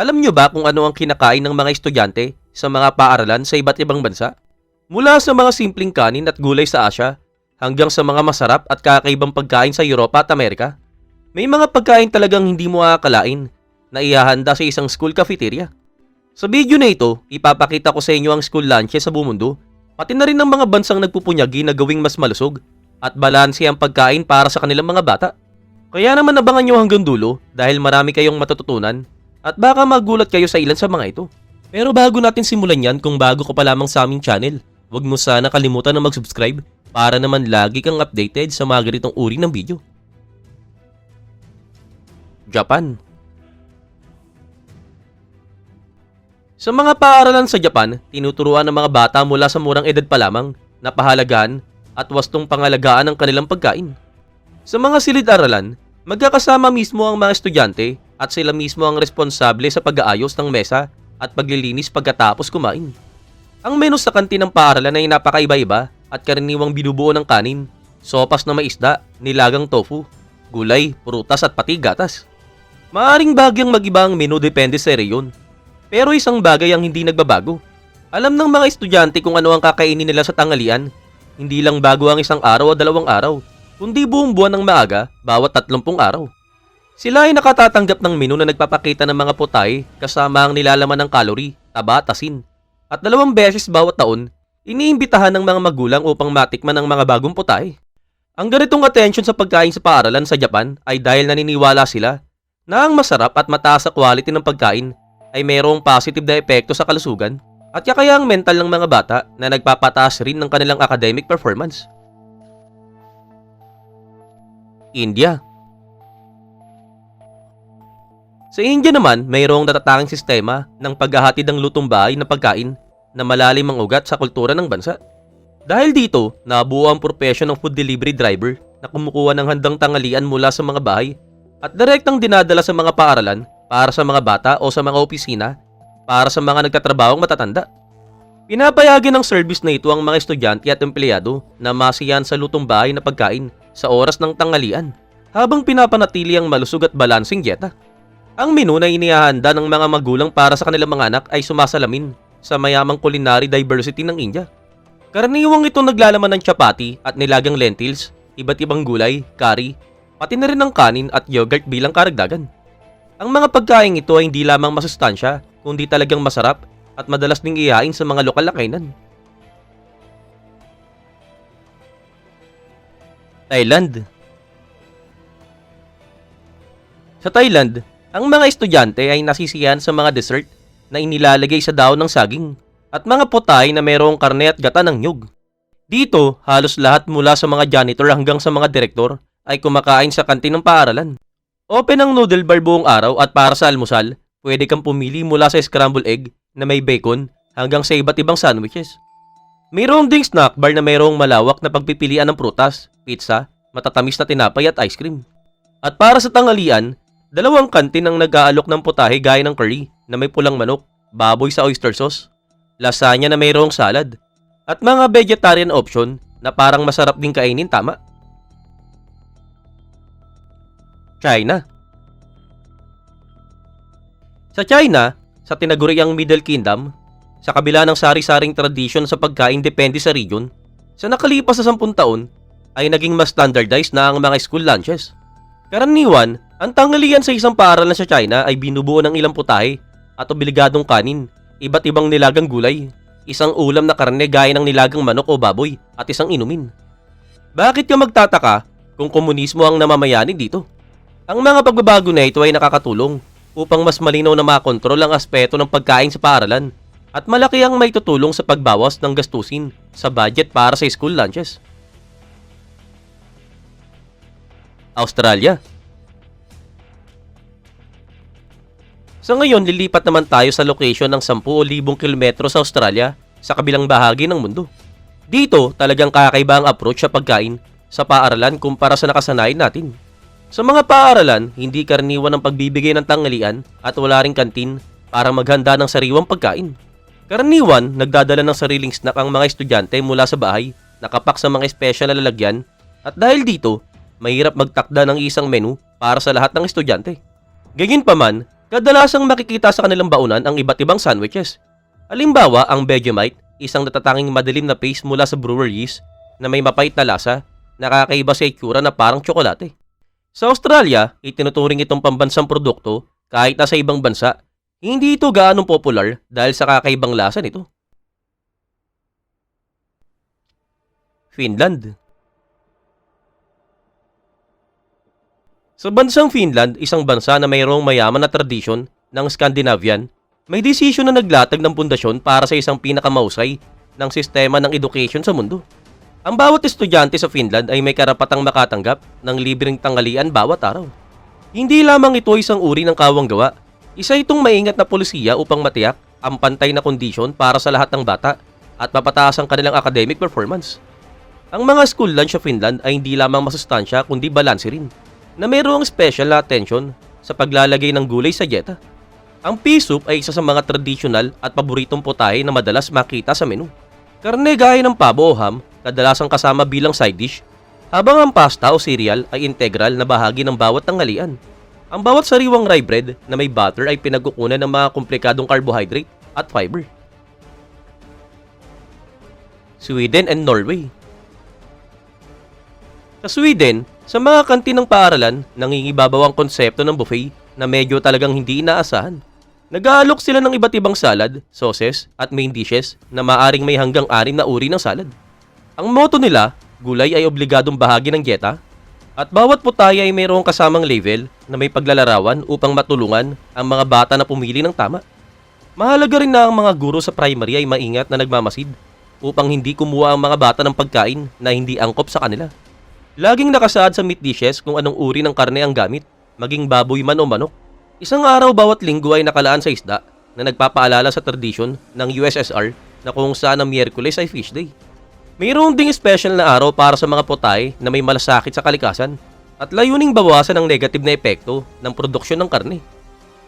Alam nyo ba kung ano ang kinakain ng mga estudyante sa mga paaralan sa iba't ibang bansa? Mula sa mga simpleng kanin at gulay sa Asya, hanggang sa mga masarap at kakaibang pagkain sa Europa at Amerika. May mga pagkain talagang hindi mo aakalain na ihahanda sa isang school cafeteria. Sa video na ito, ipapakita ko sa inyo ang school lunches sa buong mundo, pati na rin ng mga bansang nagpupunyagi na gawing mas malusog at balanse ang pagkain para sa kanilang mga bata. Kaya naman abangan nyo hanggang dulo dahil marami kayong matututunan at baka magulat kayo sa ilan sa mga ito. Pero bago natin simulan yan, kung bago ka pa lamang sa aming channel, huwag mo sana kalimutan na mag-subscribe para naman lagi kang updated sa mga ganitong uri ng video. Japan. Sa mga paaralan sa Japan, tinuturuan ng mga bata mula sa murang edad pa lamang na pahalagaan at wastong pangalagaan ng kanilang pagkain. Sa mga silid-aralan, magkakasama mismo ang mga estudyante at sila mismo ang responsable sa pag-aayos ng mesa at paglilinis pagkatapos kumain. Ang menu sa kantin ng paaralan ay napakaiba-iba at karaniwang binubuo ng kanin, sopas na may isda, nilagang tofu, gulay, prutas at pati gatas. Maaring bagyang mag-iba ang menu depende sa reyon. Pero isang bagay ang hindi nagbabago. Alam ng mga estudyante kung ano ang kakainin nila sa tanghalian. Hindi lang bago ang isang araw o 2 araw, kundi buong buwan ng maaga bawat 30 araw. Sila ay nakatatanggap ng menu na nagpapakita ng mga putahe kasama ang nilalaman ng calorie, taba at asin. At 2 beses bawat taon, iniimbitahan ng mga magulang upang matikman ang mga bagong putahe. Ang ganitong atensyon sa pagkain sa paaralan sa Japan ay dahil naniniwala sila na ang masarap at mataas sa quality ng pagkain ay mayroong positive na epekto sa kalusugan at kaya ang mental ng mga bata na nagpapataas rin ng kanilang academic performance. India. Sa India naman, mayroong natatanging sistema ng paghahatid ng lutong bahay na pagkain na malalim ang ugat sa kultura ng bansa. Dahil dito, nabuo ang propesyon ng food delivery driver na kumukuha ng handang tanghalian mula sa mga bahay at direktang dinadala sa mga paaralan para sa mga bata o sa mga opisina para sa mga nagtatrabahong matatanda. Pinapayagan ng service na ito ang mga estudyante at empleyado na masiyahan sa lutong bahay na pagkain sa oras ng tanghalian habang pinapanatili ang malusog at balanseng dieta. Ang menu na inihahanda ng mga magulang para sa kanilang mga anak ay sumasalamin sa mayamang culinary diversity ng India. Karaniwang ito naglalaman ng chapati at nilagang lentils, iba't ibang gulay, curry, pati na rin ng kanin at yogurt bilang karagdagan. Ang mga pagkain ito ay hindi lamang masustansya, kundi talagang masarap at madalas ding ihain sa mga lokal na kainan. Thailand. Sa Thailand, ang mga estudyante ay nasisiyahan sa mga dessert na inilalagay sa daon ng saging at mga potay na mayroong karne at gata ng nyug. Dito, halos lahat mula sa mga janitor hanggang sa mga direktor ay kumakain sa kantin ng paaralan. Open ang noodle bar buong araw at para sa almusal, pwede kang pumili mula sa scrambled egg na may bacon hanggang sa iba't ibang sandwiches. Mayroong ding snack bar na mayroong malawak na pagpipilian ng prutas, pizza, matatamis na tinapay at ice cream. At para sa tanghalian, 2 kantin ang nag-aalok ng putahe gaya ng curry na may pulang manok, baboy sa oyster sauce, lasagna na mayroong salad, at mga vegetarian option na parang masarap din kainin, tama. China. Sa China, sa tinaguriang Middle Kingdom, sa kabila ng sari-saring tradisyon sa pagkain depende sa region, sa nakalipas na 10 taon ay naging mas standardized na ang mga school lunches. Karaniwan, ang tanghalian sa isang paaralan sa China ay binubuo ng ilang putahe at obligadong kanin, iba't ibang nilagang gulay, isang ulam na karne gaya ng nilagang manok o baboy at isang inumin. Bakit ka magtataka kung komunismo ang namamayani dito? Ang mga pagbabago na ito ay nakakatulong upang mas malinaw na makontrol ang aspeto ng pagkain sa paaralan at malaki ang maitutulong sa pagbawas ng gastusin sa budget para sa school lunches. Australia. Sa ngayon, lilipat naman tayo sa location ng 10,000 kilometro sa Australia sa kabilang bahagi ng mundo. Dito, talagang kakaiba ang approach sa pagkain sa paaralan kumpara sa nakasanayan natin. Sa mga paaralan, hindi karaniwan ang pagbibigay ng tanghalian at wala ring kantin para maghanda ng sariwang pagkain. Karaniwan, nagdadala ng sariling snack ang mga estudyante mula sa bahay, nakapak sa mga espesyal na lalagyan, at dahil dito, mahirap magtakda ng isang menu para sa lahat ng estudyante. Gayunpaman, Kadalasang makikita sa kanilang baunan ang iba't ibang sandwiches. Halimbawa, ang Vegemite, isang natatanging madilim na paste mula sa brewer yeast na may mapait na lasa, nakakaiba sa itsura na parang tsokolate. Sa Australia, itinuturing itong pambansang produkto kahit nasa ibang bansa. Hindi ito gaanong popular dahil sa kakaibang lasa nito. Finland. Sa bansang Finland, isang bansa na mayroong mayaman na tradisyon ng Scandinavian, may desisyon na naglatag ng pundasyon para sa isang pinakamahusay ng sistema ng education sa mundo. Ang bawat estudyante sa Finland ay may karapatang makatanggap ng libreng tanghalian bawat araw. Hindi lamang ito isang uri ng kawanggawa, isa itong maingat na polisiya upang matiyak ang pantay na kondisyon para sa lahat ng bata at mapataas ang kanilang academic performance. Ang mga school lunch sa Finland ay hindi lamang masustansya kundi balanse rin, na mayroong special na attention sa paglalagay ng gulay sa dieta. Ang pea soup ay isa sa mga tradisyonal at paboritong putahe na madalas makita sa menu. Karne gaya ng pabo o ham, kadalasang kasama bilang side dish, habang ang pasta o cereal ay integral na bahagi ng bawat tanghalian. Ang bawat sariwang rye bread na may butter ay pinagkukunan ng mga komplikadong carbohydrate at fiber. Sweden and Norway. Sa Sweden, sa mga kantin ng paaralan, nangingibabaw ang konsepto ng buffet na medyo talagang hindi inaasahan. Nag-aalok sila ng iba't ibang salad, sauces, at main dishes na maaring may hanggang 6 na uri ng salad. Ang motto nila, gulay ay obligadong bahagi ng dieta, at bawat putahe ay mayroong kasamang label na may paglalarawan upang matulungan ang mga bata na pumili ng tama. Mahalaga rin na ang mga guro sa primary ay maingat na nagmamasid upang hindi kumuha ang mga bata ng pagkain na hindi angkop sa kanila. Laging nakasaad sa meat dishes kung anong uri ng karne ang gamit, maging baboy man o manok. Isang araw bawat linggo ay nakalaan sa isda na nagpapaalala sa tradisyon ng USSR na kung saan ang Miyerkules ay fish day. Mayroon ding special na araw para sa mga putahe na may malasakit sa kalikasan at layuning bawasan ang negative na epekto ng produksyon ng karne.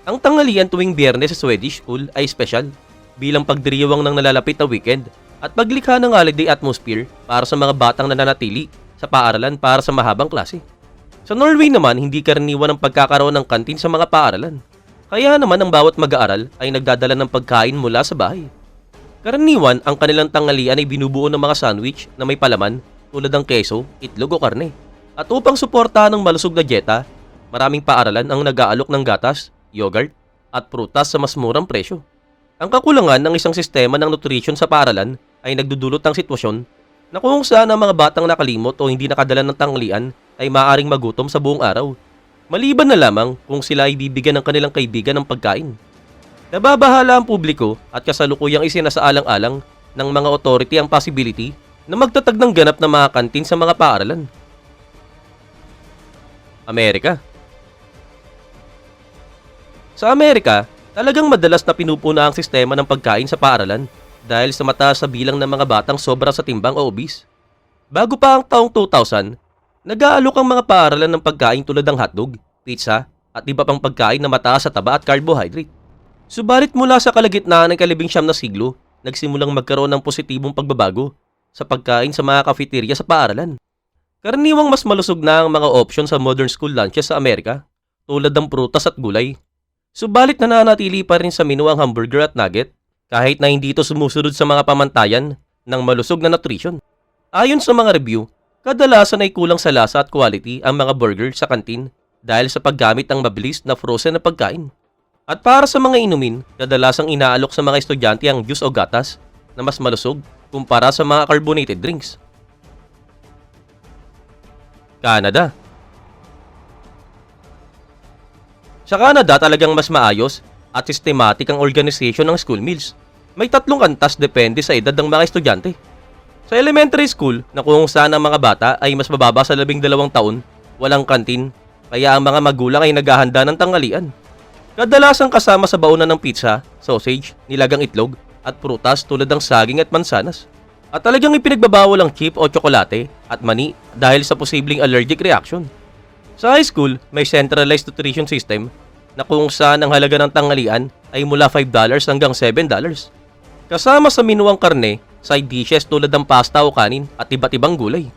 Ang tanghalian tuwing Biyernes sa Swedish school ay special bilang pagdiriwang ng nalalapit na weekend at paglikha ng holiday atmosphere para sa mga batang nananatili sa paaralan para sa mahabang klase. Sa Norway naman, hindi karaniwan ang pagkakaroon ng kantin sa mga paaralan. Kaya naman ang bawat mag-aaral ay nagdadala ng pagkain mula sa bahay. Karaniwan, ang kanilang tanghalian ay binubuo ng mga sandwich na may palaman tulad ng keso, itlog o karne. At upang suportahan ng malusog na dieta, maraming paaralan ang nag-aalok ng gatas, yogurt at prutas sa mas murang presyo. Ang kakulangan ng isang sistema ng nutrition sa paaralan ay nagdudulot ng sitwasyon na kung saan ang mga batang nakalimot o hindi nakadala ng tanghalian ay maaaring magutom sa buong araw, maliban na lamang kung sila ay bibigyan ng kanilang kaibigan ng pagkain. Nababahala ang publiko at kasalukuyang isinasaalang-alang ng mga authority ang possibility na magtatag ng ganap na mga kantin sa mga paaralan. Amerika. Sa Amerika, talagang madalas na pinupuna ang sistema ng pagkain sa paaralan dahil sa mataas sa bilang ng mga batang sobra sa timbang o obese. Bago pa ang taong 2000, nag-aalok ang mga paaralan ng pagkain tulad ng hotdog, pizza, at iba pang pagkain na mataas sa taba at carbohydrate. Subalit mula sa kalagitnaan ng ika-19 na siglo, nagsimulang magkaroon ng positibong pagbabago sa pagkain sa mga cafeteria sa paaralan. Karaniwang mas malusog na ang mga option sa modern school lunches sa Amerika, tulad ng prutas at gulay. Subalit nananatili pa rin sa menu ang hamburger at nugget, kahit na hindi ito sumusunod sa mga pamantayan ng malusog na nutrition. Ayon sa mga review, kadalasan ay kulang sa lasa at quality ang mga burger sa kantin dahil sa paggamit ng mabilis na frozen na pagkain. At para sa mga inumin, kadalasang inaalok sa mga estudyante ang juice o gatas na mas malusog kumpara sa mga carbonated drinks. Canada. Sa Canada talagang mas maayos at systematic ang organization ng school meals. May 3 kantas depende sa edad ng mga estudyante. Sa elementary school, na kung saan ang mga bata ay mas mababa sa 12 taon, walang kantin, kaya ang mga magulang ay naghahanda ng tanghalian. Kadalasang kasama sa baunan ng pizza, sausage, nilagang itlog, at prutas tulad ng saging at mansanas. At talagang ipinagbabawal ang chip o tsokolate at mani dahil sa posibleng allergic reaction. Sa high school, may centralized nutrition system na kung saan ang halaga ng tanghalian ay mula $5 hanggang $7. Kasama sa menu ang karne, side dishes tulad ng pasta o kanin at iba't ibang gulay.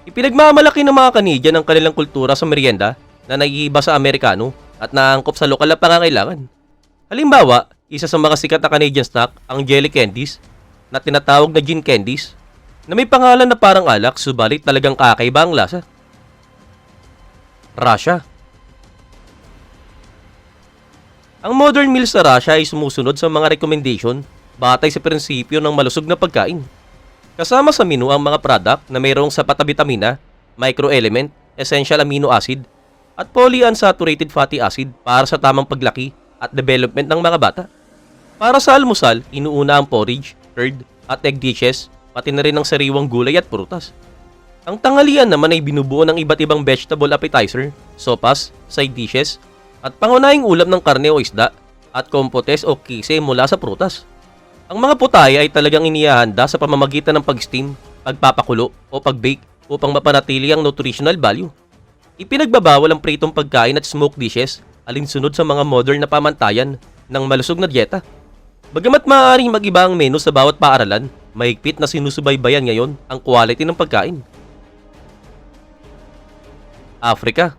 Ipinagmamalaki ng mga Canadian ang kanilang kultura sa merienda na naiiba sa Amerikano at naangkop sa lokal na pangangailangan. Halimbawa, isa sa mga sikat na Canadian snack ang jelly candies na tinatawag na gin candies na may pangalan na parang alak subalit talagang kakaiba ang lasa. Russia. Ang modern meal sa Russia ay sumusunod sa mga recommendation batay sa prinsipyo ng malusog na pagkain. Kasama sa menu ang mga product na mayroong sapat na bitamina, microelement, essential amino acid, at polyunsaturated fatty acid para sa tamang paglaki at development ng mga bata. Para sa almusal, inuuna ang porridge, curd, at egg dishes, pati na rin ang sariwang gulay at prutas. Ang tanghalian naman ay binubuo ng iba't ibang vegetable appetizer, sopas, side dishes, at pangunahing ulam ng karne o isda, at kompotes o kise mula sa prutas. Ang mga putaya ay talagang inihahanda sa pamamagitan ng pag-steam, pagpapakulo, o pag-bake upang mapanatili ang nutritional value. Ipinagbabawal ang pritong pagkain at smoke dishes alinsunod sa mga modern na pamantayan ng malusog na dieta. Bagamat maaaring mag-iba ang menu sa bawat paaralan, mahigpit na sinusubaybayan ngayon ang quality ng pagkain. Africa.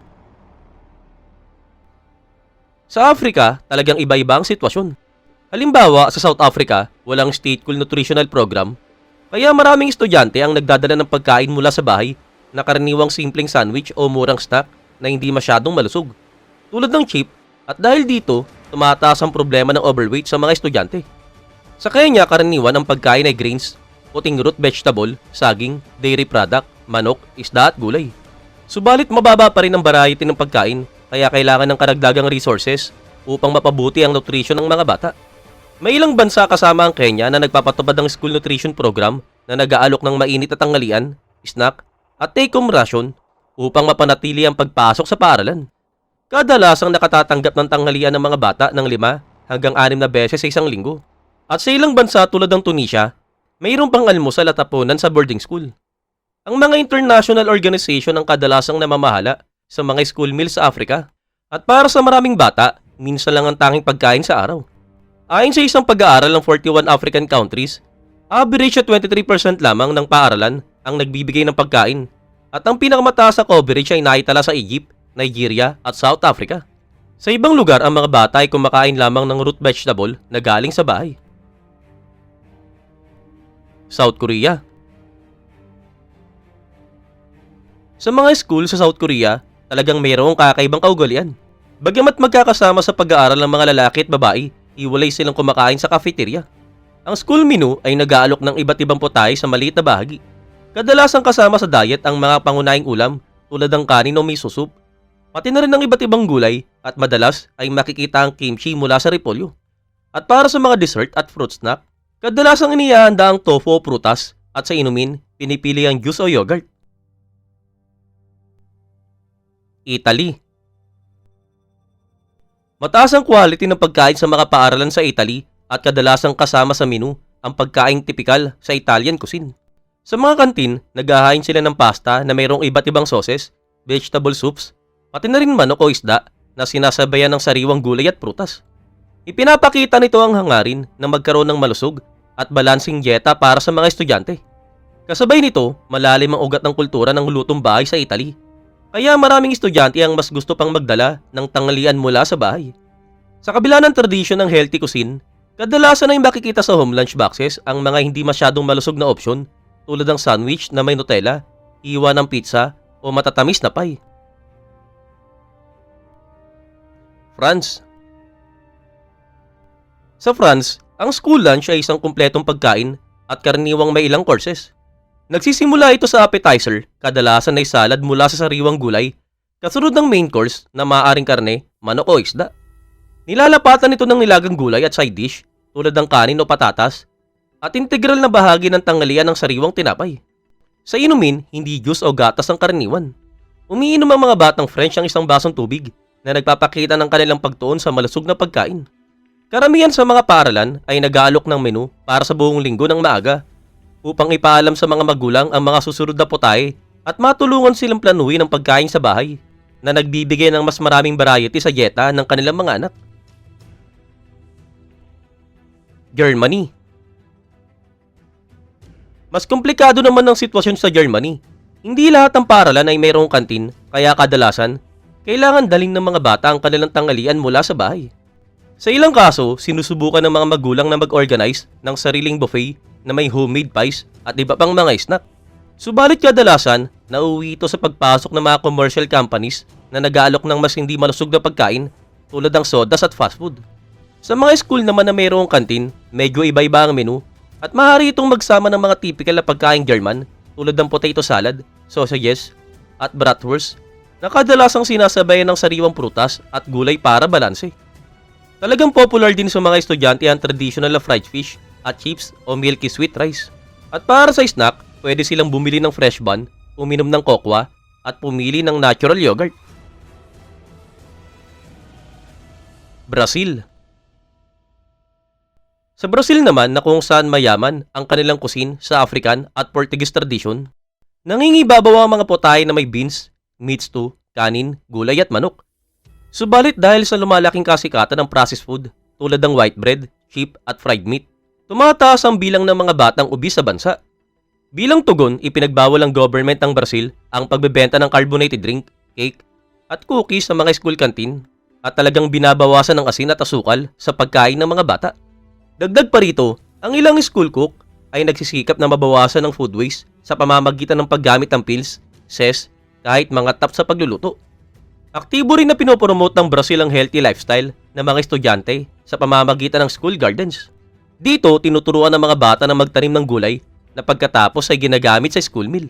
Sa Africa, talagang iba-iba ang sitwasyon. Halimbawa, sa South Africa, walang state school nutritional program, kaya maraming estudyante ang nagdadala ng pagkain mula sa bahay na karaniwang simpleng sandwich o murang snack na hindi masyadong malusog, tulad ng chip, at dahil dito, tumataas ang problema ng overweight sa mga estudyante. Sa Kenya, karaniwan ang pagkain ay grains, puting root vegetable, saging, dairy product, manok, isda at gulay. Subalit mababa pa rin ang variety ng pagkain, kaya kailangan ng karagdagang resources upang mapabuti ang nutrition ng mga bata. May ilang bansa kasama ang Kenya na nagpapatupad ng school nutrition program na nag-aalok ng mainit at tanghalian, snack, at take-home ration upang mapanatili ang pagpasok sa paaralan. Kadalasang nakatatanggap ng tanghalian ng mga bata ng 5 hanggang 6 na beses sa isang linggo. At sa ilang bansa tulad ng Tunisia, mayroon pang almusal at hapunan sa boarding school. Ang mga international organization ang kadalasang namamahala sa mga school meals sa Africa. At para sa maraming bata, minsan lang ang tanging pagkain sa araw. Ayon sa isang pag-aaral ng 41 African countries, average at 23% lamang ng paaralan ang nagbibigay ng pagkain. At ang pinakamataas na coverage ay naitala sa Egypt, Nigeria at South Africa. Sa ibang lugar, ang mga bata ay kumakain lamang ng root vegetable na galing sa bahay. South Korea. Sa mga school sa South Korea, talagang mayroong kakaibang kaugalian. Bagamat magkakasama sa pag-aaral ng mga lalaki at babae, iwalay silang kumakain sa cafeteria. Ang school menu ay nag-aalok ng iba't ibang putay sa maliit na bahagi. Kadalasang kasama sa diet ang mga pangunahing ulam tulad ng kanin o miso soup, pati na rin ang iba't ibang gulay at madalas ay makikita ang kimchi mula sa repolyo. At para sa mga dessert at fruit snack, kadalasang inihahanda ang tofu o prutas at sa inumin, pinipili ang juice o yogurt. Italy. Mataas ang quality ng pagkain sa mga paaralan sa Italy at kadalasang kasama sa menu ang pagkaing tipikal sa Italian cuisine. Sa mga kantin, naghahain sila ng pasta na mayroong iba't ibang sauces, vegetable soups, pati na rin manok o isda na sinasabayan ng sariwang gulay at prutas. Ipinapakita nito ang hangarin na magkaroon ng malusog at balansing dieta para sa mga estudyante. Kasabay nito, malalim ang ugat ng kultura ng lutong bahay sa Italy. Kaya maraming estudyante ang mas gusto pang magdala ng tanghalian mula sa bahay. Sa kabila ng tradisyon ng healthy cuisine, kadalasan ay makikita sa home lunch boxes ang mga hindi masyadong malusog na opsyon tulad ng sandwich na may Nutella, iwa ng pizza o matatamis na pie. France. Sa France, ang school lunch ay isang kumpletong pagkain at karaniwang may ilang courses. Nagsisimula ito sa appetizer, kadalasan ay salad mula sa sariwang gulay, kasunod ng main course na maaaring karne, manok o isda. Nilalapatan ito ng nilagang gulay at side dish tulad ng kanin o patatas at integral na bahagi ng tanghalian ng sariwang tinapay. Sa inumin, hindi juice o gatas ang karaniwan. Umiinom ang mga batang French ng isang basong tubig na nagpapakita ng kanilang pagtuon sa malusog na pagkain. Karamihan sa mga paaralan ay nag-aalok ng menu para sa buong linggo ng maaga upang ipaalam sa mga magulang ang mga susunod na putahe at matulungan silang planuhin ang pagkain sa bahay na nagbibigay ng mas maraming variety sa dieta ng kanilang mga anak. Germany. Mas komplikado naman ang sitwasyon sa Germany. Hindi lahat ng paaralan ay mayroong kantin, kaya kadalasan, kailangan dalhin ng mga bata ang kanilang tanghalian mula sa bahay. Sa ilang kaso, sinusubukan ng mga magulang na mag-organize ng sariling buffet na may homemade pies at iba pang mga snack. Subalit kadalasan, nauuwi ito sa pagpasok ng mga commercial companies na nag-aalok ng mas hindi malusog na pagkain tulad ng sodas at fast food. Sa mga school naman na mayroong kantin, medyo iba-iba ang menu at maaari itong magsama ng mga typical na pagkain German tulad ng potato salad, sausages, at bratwurst na kadalasang sinasabayan ng sariwang prutas at gulay para balanse. Talagang popular din sa mga estudyante ang traditional na fried fish at chips o milky sweet rice. At para sa snack, pwede silang bumili ng fresh bun, uminom ng kokwa, at pumili ng natural yogurt. Brazil. Sa Brazil naman na kung saan mayaman ang kanilang kusin sa African at Portuguese tradition, nangingibabaw ang mga putahe na may beans, meat stew, kanin, gulay at manok. Subalit dahil sa lumalaking kasikatan ng processed food tulad ng white bread, chip at fried meat, tumataas ang bilang ng mga batang obese sa bansa. Bilang tugon, ipinagbawal ng government ng Brazil ang pagbebenta ng carbonated drink, cake, at cookies sa mga school canteen at talagang binabawasan ng asin at asukal sa pagkain ng mga bata. Dagdag pa rito, ang ilang school cook ay nagsisikap na mabawasan ng food waste sa pamamagitan ng paggamit ng pills, ses, kahit mga tap sa pagluluto. Aktibo rin na pinopromote ng Brazil ang healthy lifestyle ng mga estudyante sa pamamagitan ng school gardens. Dito, tinuturuan ng mga bata na magtanim ng gulay na pagkatapos ay ginagamit sa school meal.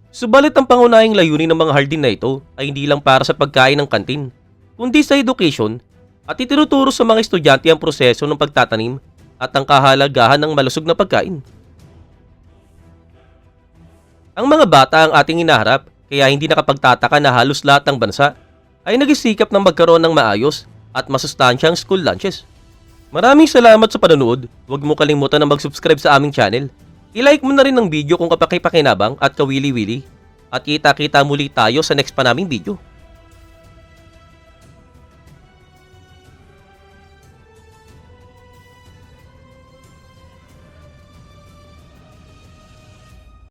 Subalit ang pangunahing layunin ng mga hardin na ito ay hindi lang para sa pagkain ng kantin, kundi sa education at itinuturo sa mga estudyante ang proseso ng pagtatanim at ang kahalagahan ng malusog na pagkain. Ang mga bata ang ating hinaharap kaya hindi nakapagtataka na halos lahat ng bansa ay nagsisikap ng magkaroon ng maayos at masustansyang school lunches. Maraming salamat sa panonood. Huwag mo kalimutan na mag-subscribe sa aming channel. I-like mo na rin ang video kung kapakipakinabang at kawili-wili. At kita-kita muli tayo sa next pa naming video.